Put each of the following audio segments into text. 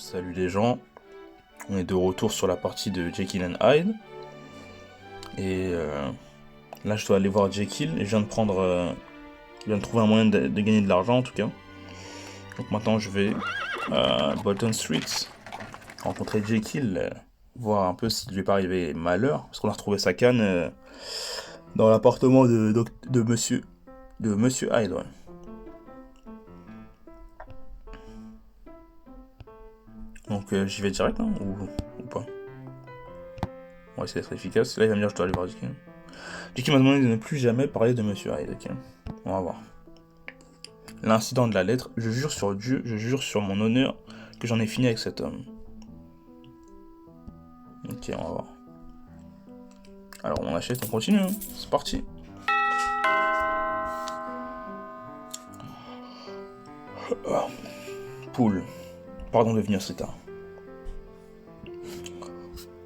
Salut les gens, on est de retour sur la partie de Jekyll and Hyde. Et là je dois aller voir Jekyll et je viens de trouver un moyen de gagner de l'argent en tout cas. Donc maintenant je vais à Bolton Street rencontrer Jekyll, voir un peu s'il lui est pas arrivé malheur. Parce qu'on a retrouvé sa canne dans l'appartement de monsieur Hyde, ouais. Donc j'y vais direct, hein, ou pas. On va essayer d'être efficace. Là il va me dire que je dois aller voir Jekyll. Jekyll m'a demandé de ne plus jamais parler de monsieur Hyde, ok. On va voir. L'incident de la lettre, je jure sur Dieu, je jure sur mon honneur que j'en ai fini avec cet homme. Ok, on va voir. Alors on achète, on continue, hein. C'est parti. Poule, pardon de venir si tard.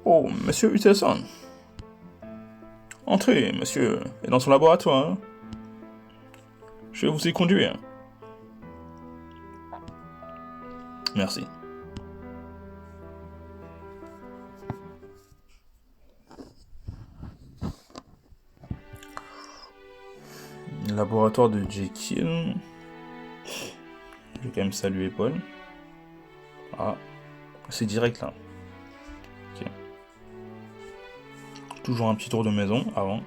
Oh, monsieur Utterson. Entrez, monsieur, et dans son laboratoire. Hein. Je vais vous y conduire. Merci. Laboratoire de Jekyll. Je vais quand même saluer Paul. Ah, c'est direct là. Ok. Toujours un petit tour de maison avant.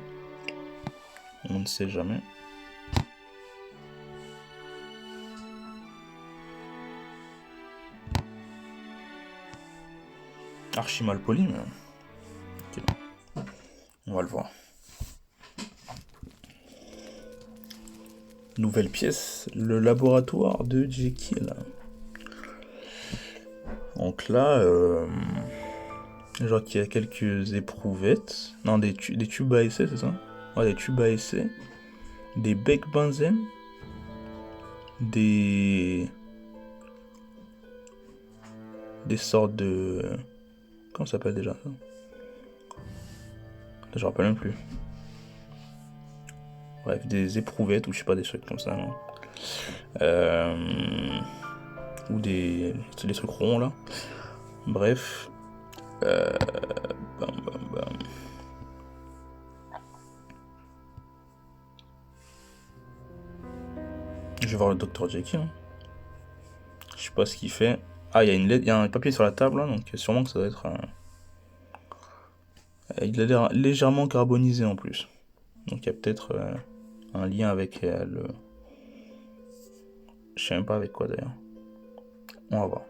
On ne sait jamais. Archi mal poli, mais... Ok. On va le voir. Nouvelle pièce, le laboratoire de Jekyll. Donc là, genre qu'il y a quelques éprouvettes. Non, des tubes à essai, c'est ça? Ouais, des tubes à essai. Des becs benzène. Des sortes de... Comment ça s'appelle déjà ça? Je me rappelle même plus. Bref, des éprouvettes ou je sais pas, des trucs comme ça. Ou des trucs ronds là. Bref. Bam. Je vais voir le docteur Jekyll. Je sais pas ce qu'il fait. Ah, il y a une lettre, il y a un papier sur la table là, donc sûrement que ça doit être il a l'air légèrement carbonisé en plus. Donc il y a peut-être un lien avec le... Je sais même pas avec quoi d'ailleurs. On va voir.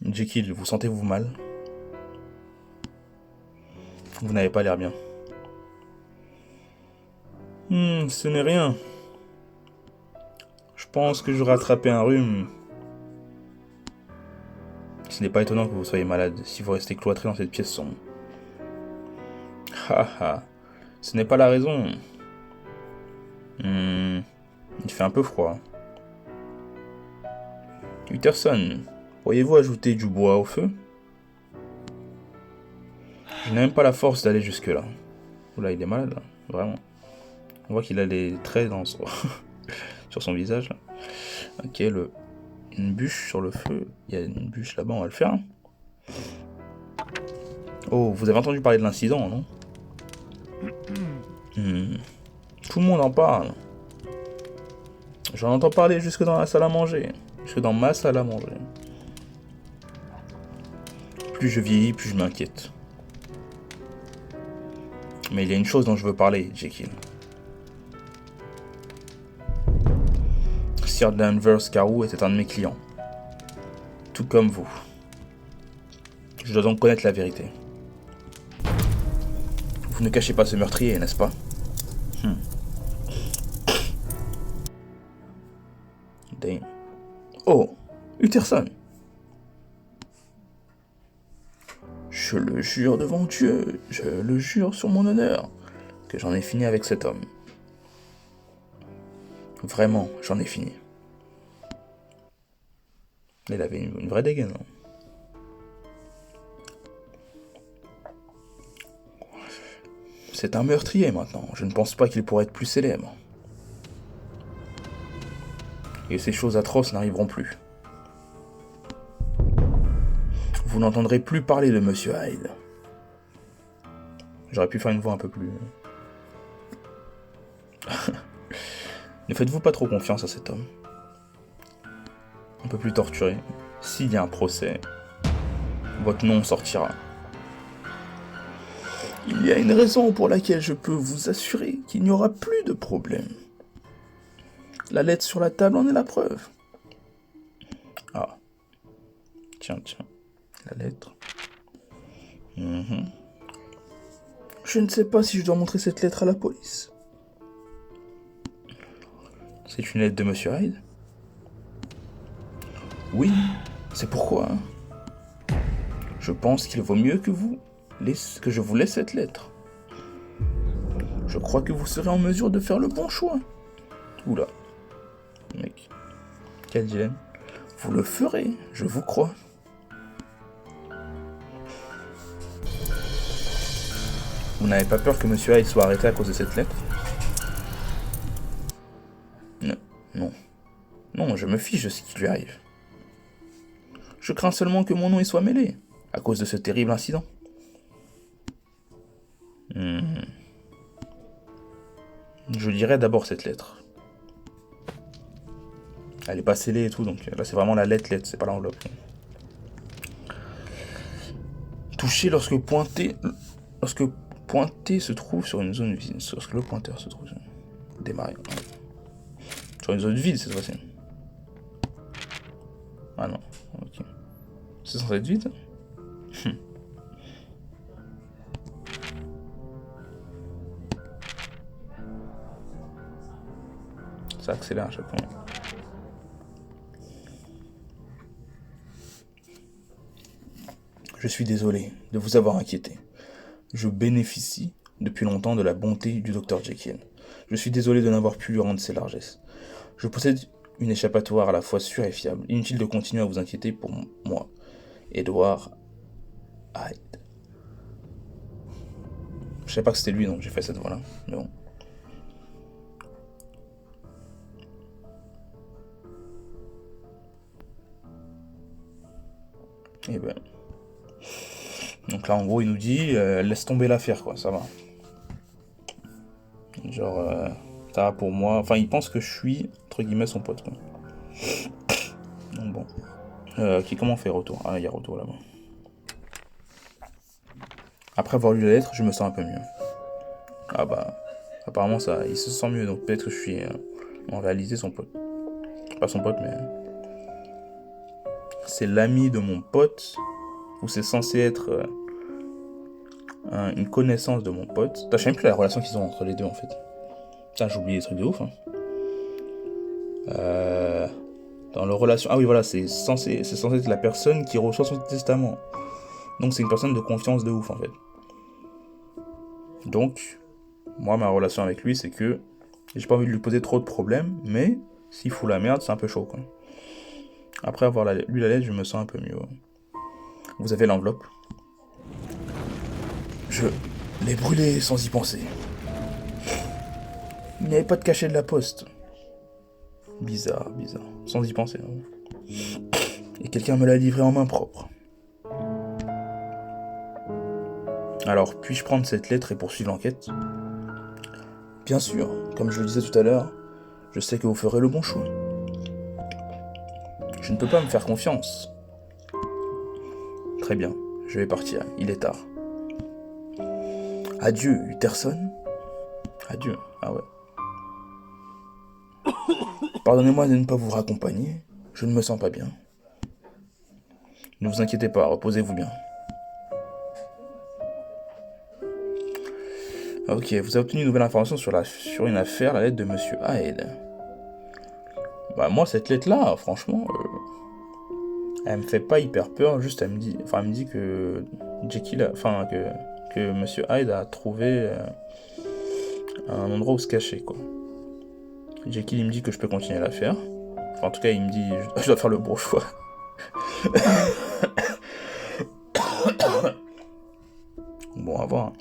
Jekyll, vous sentez-vous mal? Vous n'avez pas l'air bien. Ce n'est rien. Je pense que j'aurais attrapé un rhume. Ce n'est pas étonnant que vous soyez malade si vous restez cloîtré dans cette pièce sombre. Haha, ce n'est pas la raison. Il fait un peu froid. Utterson, pourriez-vous ajouter du bois au feu? Je n'ai même pas la force d'aller jusque-là. Oula, il est malade, là. Vraiment. On voit qu'il a les traits dans son... sur son visage. Là. Ok, une bûche sur le feu. Il y a une bûche là-bas, on va le faire. Oh, vous avez entendu parler de l'incident, non? Tout le monde en parle. J'en entends parler jusque dans la salle à manger. Jusque dans ma salle à manger. Plus je vieillis, plus je m'inquiète. Mais il y a une chose dont je veux parler, Jekyll. Sir Danvers Carew était un de mes clients. Tout comme vous. Je dois donc connaître la vérité. Vous ne cachez pas ce meurtrier, n'est-ce pas? Damn. Oh, Utterson. Je le jure devant Dieu, je le jure sur mon honneur, que j'en ai fini avec cet homme. Vraiment, j'en ai fini. Il avait une vraie dégaine. Hein. C'est un meurtrier maintenant, je ne pense pas qu'il pourrait être plus célèbre. Et ces choses atroces n'arriveront plus. Vous n'entendrez plus parler de Monsieur Hyde. J'aurais pu faire une voix un peu plus... Ne faites-vous pas trop confiance à cet homme. Un peu plus torturé. S'il y a un procès, votre nom sortira. Il y a une raison pour laquelle je peux vous assurer qu'il n'y aura plus de problème. La lettre sur la table en est la preuve. Ah. Tiens. La lettre. Je ne sais pas si je dois montrer cette lettre à la police. C'est une lettre de Monsieur Hyde? Oui, c'est pourquoi. Je pense qu'il vaut mieux que je vous laisse cette lettre. Je crois que vous serez en mesure de faire le bon choix. Oula. Mec. Quel dilemme. Vous le ferez, je vous crois. Vous n'avez pas peur que Monsieur Hyde soit arrêté à cause de cette lettre? Non, je me fiche de ce qui lui arrive. Je crains seulement que mon nom y soit mêlé, à cause de ce terrible incident. Je lirai d'abord cette lettre. Elle est pas scellée et tout, donc là c'est vraiment la lettre, c'est pas l'enveloppe. Toucher lorsque pointé se trouve sur une zone vide. Lorsque le pointeur se trouve sur... Démarrer. Sur une zone vide cette fois-ci. Ah non, ok. C'est censé être vide? Ça accélère à chaque fois. Je suis désolé de vous avoir inquiété. Je bénéficie depuis longtemps de la bonté du Dr Jekyll. Je suis désolé de n'avoir pu lui rendre ses largesses. Je possède une échappatoire à la fois sûre et fiable. Inutile de continuer à vous inquiéter pour moi. Edward Hyde. Je savais pas que c'était lui, donc j'ai fait cette voix-là. Mais bon. Et ben... Donc là, en gros, il nous dit, laisse tomber l'affaire, quoi, ça va. Genre, ça va pour moi. Enfin, il pense que je suis, entre guillemets, son pote, quoi. Donc bon. Ok, comment on fait retour? Ah, il y a retour là-bas. Après avoir lu la lettre, je me sens un peu mieux. Ah bah, apparemment, ça, il se sent mieux, donc peut-être que je suis, en réalité, son pote. Pas son pote, mais... C'est l'ami de mon pote, ou c'est censé être... une connaissance de mon pote. Je sais même plus la relation qu'ils ont entre les deux en fait. Putain, j'ai oublié des trucs de ouf. Dans leur relation. Ah oui, voilà, c'est censé être la personne qui reçoit son testament. Donc c'est une personne de confiance de ouf en fait. Donc, moi, ma relation avec lui, c'est que j'ai pas envie de lui poser trop de problèmes, mais s'il fout la merde, c'est un peu chaud quoi. Après avoir lu la lettre, je me sens un peu mieux. Vous avez l'enveloppe. Je l'ai brûlé sans y penser. Il n'y avait pas de cachet de la poste. Bizarre. Sans y penser. Hein. Et quelqu'un me l'a livré en main propre. Alors, puis-je prendre cette lettre et poursuivre l'enquête? Bien sûr, comme je le disais tout à l'heure, je sais que vous ferez le bon choix. Je ne peux pas me faire confiance. Très bien, je vais partir, il est tard. Adieu, Utterson. Adieu, ah ouais. Pardonnez-moi de ne pas vous raccompagner, je ne me sens pas bien. Ne vous inquiétez pas, reposez-vous bien. Ok, vous avez obtenu une nouvelle information sur une affaire, la lettre de Monsieur Hyde. Bah moi, cette lettre-là, franchement, elle me fait pas hyper peur, juste elle me dit que Jekyll, que Monsieur Hyde a trouvé un endroit où se cacher, quoi. Jekyll, il me dit que je peux continuer l'affaire. Enfin, en tout cas, il me dit je dois faire le bon choix. Bon, à voir.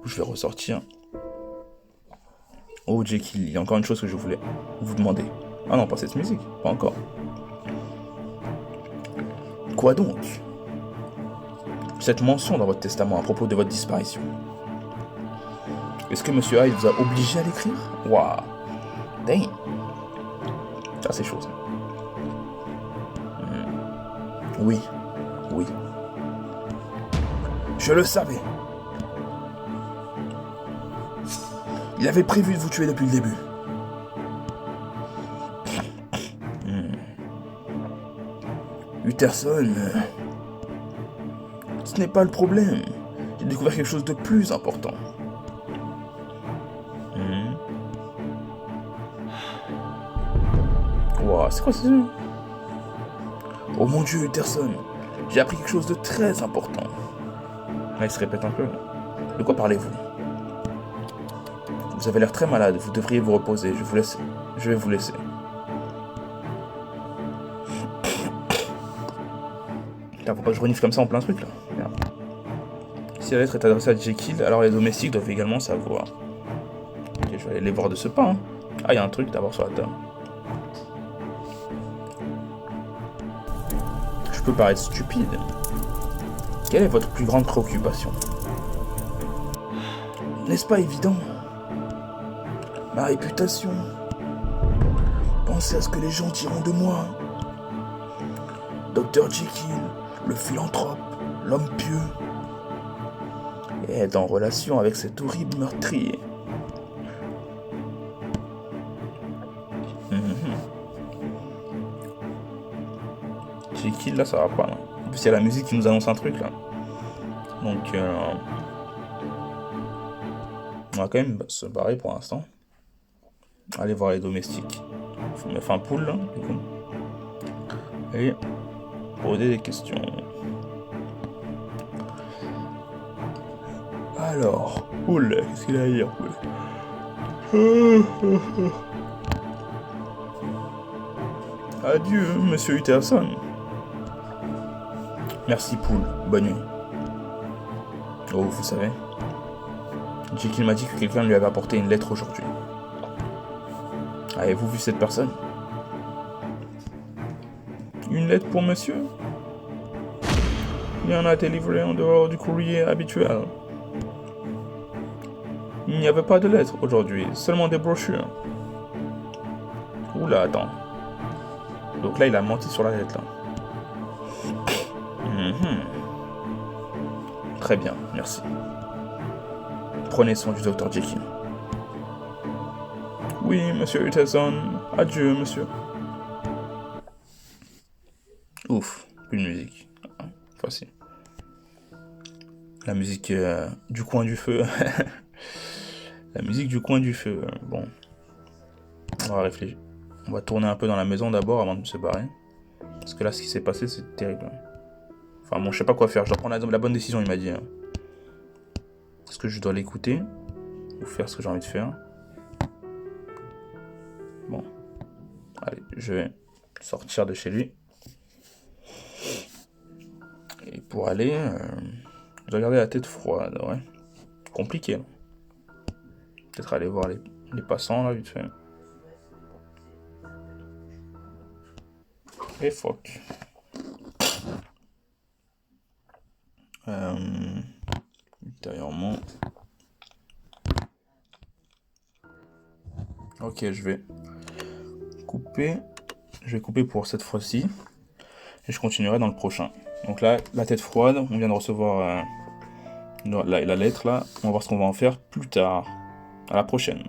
Je vais ressortir. Oh, Jekyll, il y a encore une chose que je voulais vous demander. Ah non, pas cette musique, pas encore. quoi donc? Cette mention dans votre testament à propos de votre disparition. Est-ce que Monsieur Hyde vous a obligé à l'écrire? Waouh. Dang. Ça, c'est chaud, ça. Oui. Oui. Je le savais. Il avait prévu de vous tuer depuis le début. Utterson, ce n'est pas le problème. J'ai découvert quelque chose de plus important. Wow, c'est quoi ça? Oh mon Dieu, Utterson, j'ai appris quelque chose de très important. Là, il se répète un peu. De quoi parlez-vous? Vous avez l'air très malade, vous devriez vous reposer. Je vais vous laisser. Putain, faut pas que je renifle comme ça en plein truc là. Merde. Si la lettre est adressée à Jekyll, alors les domestiques doivent également savoir. Ok, je vais aller les voir de ce pas. Hein. Ah, il y a un truc d'abord sur la table. Je peux paraître stupide. Quelle est votre plus grande préoccupation? N'est-ce pas évident? Ma réputation. Pensez à ce que les gens diront de moi. Dr Jekyll, le philanthrope, l'homme pieux, est en relation avec cet horrible meurtrier. Jekyll, là, ça va pas. Là. En plus, il y a la musique qui nous annonce un truc, là. Donc, on va quand même se barrer pour l'instant. Aller voir les domestiques. Enfin, poule, là, du coup. Et poser des questions. Alors, poule, qu'est-ce qu'il a à dire, poule? Adieu, monsieur Utterson. Merci, poule. Bonne nuit. Oh, vous savez, Jekyll m'a dit que quelqu'un lui avait apporté une lettre aujourd'hui. Avez-vous vu cette personne? Une lettre pour monsieur? Il y en a été livré en dehors du courrier habituel. Il n'y avait pas de lettre aujourd'hui, seulement des brochures. Oula, attends. Donc là, il a menti sur la lettre, là. Très bien, merci. Prenez soin du docteur Jekyll. Oui, monsieur Utterson. Adieu, monsieur. Ouf, plus de musique. Facile. La musique du coin du feu. La musique du coin du feu. Bon. On va réfléchir. On va tourner un peu dans la maison d'abord avant de se barrer. Parce que là, ce qui s'est passé, c'est terrible. Enfin bon, je sais pas quoi faire. Je dois prendre la bonne décision, il m'a dit. Est-ce que je dois l'écouter? Ou faire ce que j'ai envie de faire? Bon. Allez, je vais sortir de chez lui. Et pour aller... je dois garder la tête froide, ouais. Compliqué. Là. Peut-être aller voir les passants, là, vite fait. Et fuck. Ultérieurement. Ok, je vais couper. Je vais couper pour cette fois-ci. Et je continuerai dans le prochain. Donc là, la tête froide, on vient de recevoir la lettre là. On va voir ce qu'on va en faire plus tard. À la prochaine.